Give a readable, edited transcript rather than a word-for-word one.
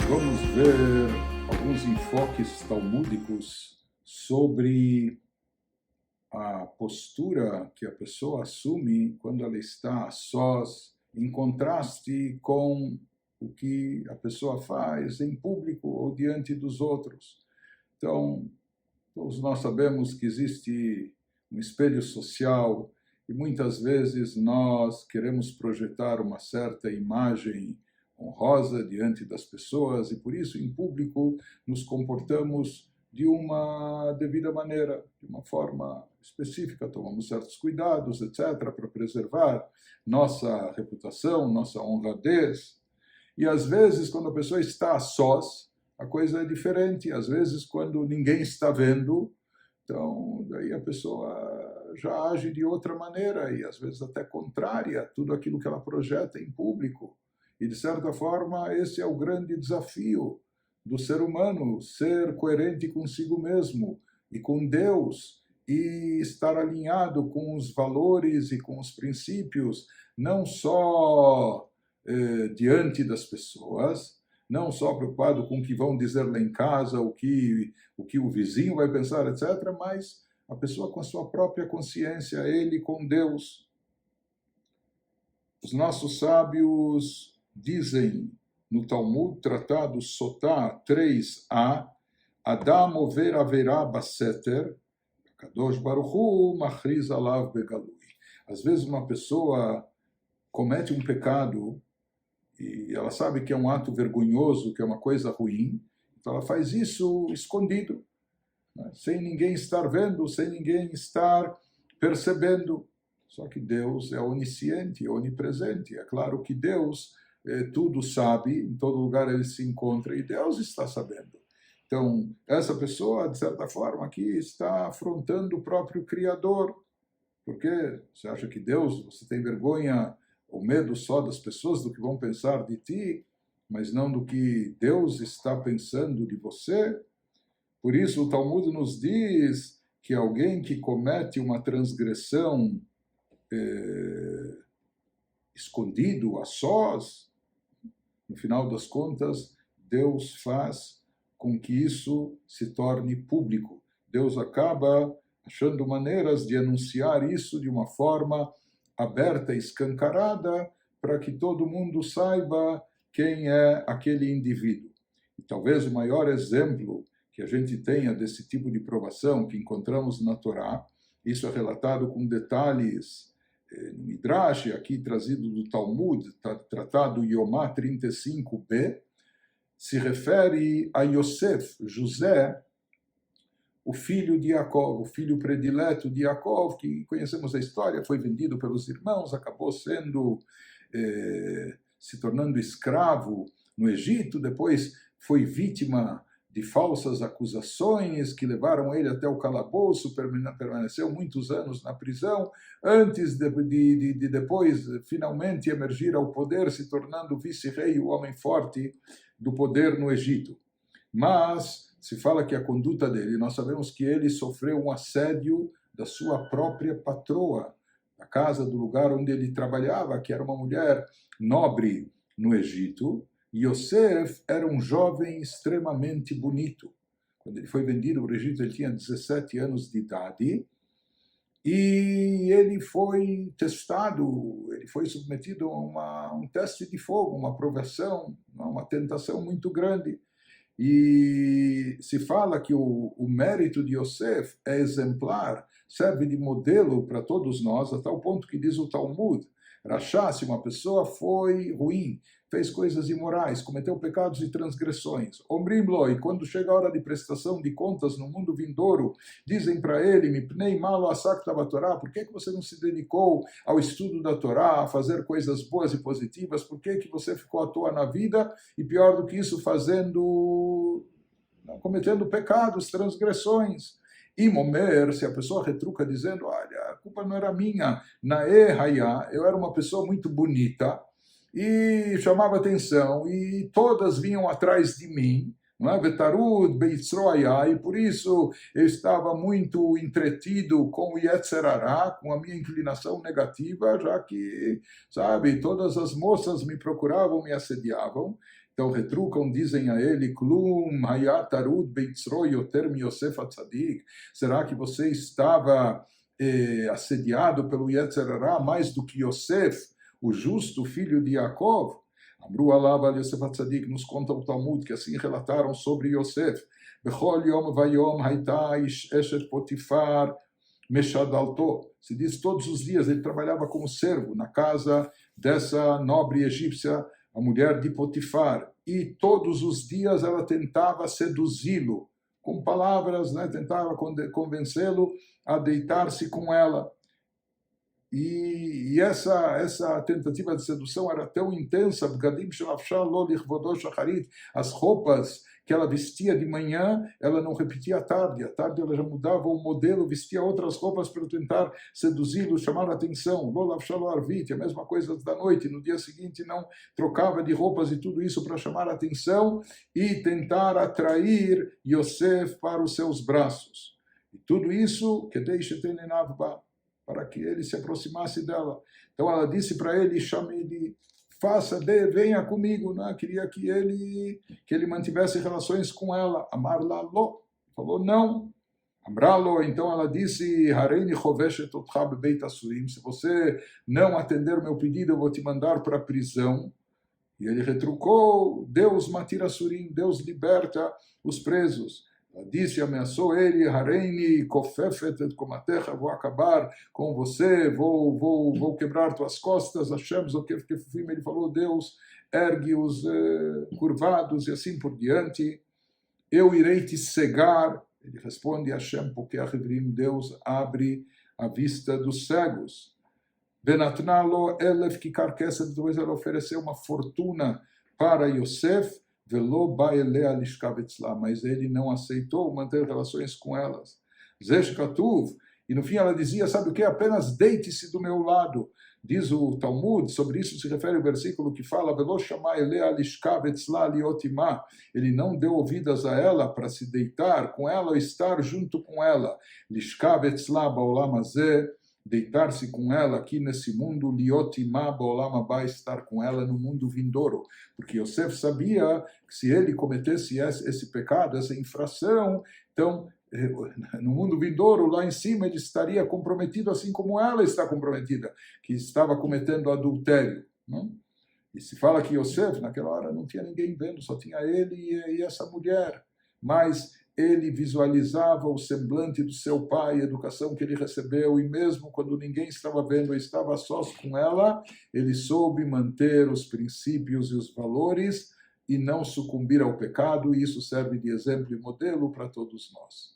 Vamos ver alguns enfoques talmúdicos sobre a postura que a pessoa assume quando ela está a sós, em contraste com o que a pessoa faz em público ou diante dos outros. Então, todos nós sabemos que existe um espelho social e muitas vezes nós queremos projetar uma certa imagem honrosa diante das pessoas e por isso em público nos comportamos de uma devida maneira, de uma forma específica, tomamos certos cuidados, etc., para preservar nossa reputação, nossa honradez. E às vezes, quando a pessoa está a sós, a coisa é diferente. Às vezes, quando ninguém está vendo, então daí a pessoa já age de outra maneira e às vezes até contrária a tudo aquilo que ela projeta em público. E de certa forma, esse é o grande desafio do ser humano, ser coerente consigo mesmo e com Deus e estar alinhado com os valores e com os princípios, não só diante das pessoas, não só preocupado com o que vão dizer lá em casa, o que o vizinho vai pensar, etc., mas a pessoa com a sua própria consciência, ele com Deus. Os nossos sábios dizem no Talmud, tratado Sotá 3a, Adam over averá baseter, Kadosh Baruch Hu machriz alav begalui. Às vezes uma pessoa comete um pecado e ela sabe que é um ato vergonhoso, que é uma coisa ruim, então ela faz isso escondido, né? Sem ninguém estar vendo, sem ninguém estar percebendo. Só que Deus é onisciente, é onipresente. É claro que Deus tudo sabe, em todo lugar ele se encontra e Deus está sabendo. Então, essa pessoa, de certa forma, aqui está afrontando o próprio Criador. Porque você acha que Deus, você tem vergonha ou medo só das pessoas, do que vão pensar de ti, mas não do que Deus está pensando de você? Por isso, o Talmud nos diz que alguém que comete uma transgressão escondido, a sós, no final das contas, Deus faz com que isso se torne público. Deus acaba achando maneiras de anunciar isso de uma forma aberta, escancarada, para que todo mundo saiba quem é aquele indivíduo. E talvez o maior exemplo que a gente tenha desse tipo de provação que encontramos na Torá, isso é relatado com detalhes no Midrash, aqui trazido do Talmud, tratado Yomá 35b, se refere a Yosef, José, o filho de Jacob, o filho predileto de Jacob, que conhecemos a história, foi vendido pelos irmãos, acabou se tornando escravo no Egito, depois foi vítima de falsas acusações que levaram ele até o calabouço, permaneceu muitos anos na prisão, antes de depois finalmente emergir ao poder, se tornando vice-rei, o homem forte do poder no Egito. Mas se fala que a conduta dele, nós sabemos que ele sofreu um assédio da sua própria patroa, da casa, do lugar onde ele trabalhava, que era uma mulher nobre no Egito. Yosef era um jovem extremamente bonito. Quando ele foi vendido para o Egito, ele tinha 17 anos de idade e ele foi testado, ele foi submetido a um teste de fogo, uma provação, uma tentação muito grande. E se fala que o mérito de Yosef é exemplar, serve de modelo para todos nós, a tal ponto que diz o Talmud, Rachá, se uma pessoa foi ruim, fez coisas imorais, cometeu pecados e transgressões, Omrim-lo, e quando chega a hora de prestação de contas no mundo vindouro, dizem para ele, Mipnei malo asak Torá, por que você não se dedicou ao estudo da Torá, a fazer coisas boas e positivas, por que você ficou à toa na vida, e pior do que isso, cometendo pecados, transgressões. E Momer, se a pessoa retruca dizendo, olha, a culpa não era minha, Nae Hayá, eu era uma pessoa muito bonita, e chamava atenção, e todas vinham atrás de mim, não é? Vetarud, Beitzroaya, e por isso eu estava muito entretido com o Yetzerará, com a minha inclinação negativa, já que, sabe, todas as moças me procuravam, me assediavam. Então retrucam, dizem a ele, Klum hayat arud beitzro yoter mi Yosef atzadik. Será que você estava assediado pelo Yetzer Hara mais do que Yosef, o justo filho de Yaakov? Amru alav al Yosef atzadik, nos conta o Talmud, que assim relataram sobre Yosef. Bechol yom vayom haita eshet Potifar meshadalto. Se diz todos os dias ele trabalhava como servo na casa dessa nobre egípcia, a mulher de Potifar, e todos os dias ela tentava seduzi-lo com palavras, né? Tentava convencê-lo a deitar-se com ela. E essa tentativa de sedução era tão intensa, as roupas que ela vestia de manhã, ela não repetia à tarde ela já mudava o modelo, vestia outras roupas para tentar seduzi-lo, chamar a atenção, a mesma coisa da noite, no dia seguinte não trocava de roupas e tudo isso para chamar a atenção e tentar atrair Yosef para os seus braços. E tudo isso, que deixe para que ele se aproximasse dela. Então ela disse para ele, chame-lhe, venha comigo, né? Queria que ele mantivesse relações com ela. Amar-la lo, falou não. Amralo, então ela disse, Hareini choveshet otcha bebeit asurim, se você não atender o meu pedido, eu vou te mandar para a prisão. E ele retrucou, Deus matir asurim, Deus liberta os presos. Disse, ameaçou ele, Hareini kofefet et komatecha, vou acabar com você, vou quebrar tuas costas, Hashem zokef kefufim, ele falou, Deus ergue os curvados e assim por diante, eu irei te cegar, ele responde, Hashem pokeach ivrim, Deus abre a vista dos cegos. Benatnalo elef kikar kesed, depois ela ofereceu uma fortuna para Yosef, mas ele não aceitou manter relações com elas. E no fim ela dizia, sabe o que? Apenas deite-se do meu lado. Diz o Talmud, sobre isso se refere o versículo que fala, ele não deu ouvidas a ela para se deitar com ela ou estar junto com ela. Deitar-se com ela aqui nesse mundo, liotimá ba'olam haba, estar com ela no mundo vindouro. Porque Yosef sabia que se ele cometesse esse pecado, essa infração, então, no mundo vindouro, lá em cima, ele estaria comprometido assim como ela está comprometida, que estava cometendo adultério. Não? E se fala que Yosef, naquela hora, não tinha ninguém vendo, só tinha ele e essa mulher. Mas ele visualizava o semblante do seu pai, a educação que ele recebeu, e mesmo quando ninguém estava vendo, estava a sós com ela, ele soube manter os princípios e os valores e não sucumbir ao pecado, e isso serve de exemplo e modelo para todos nós.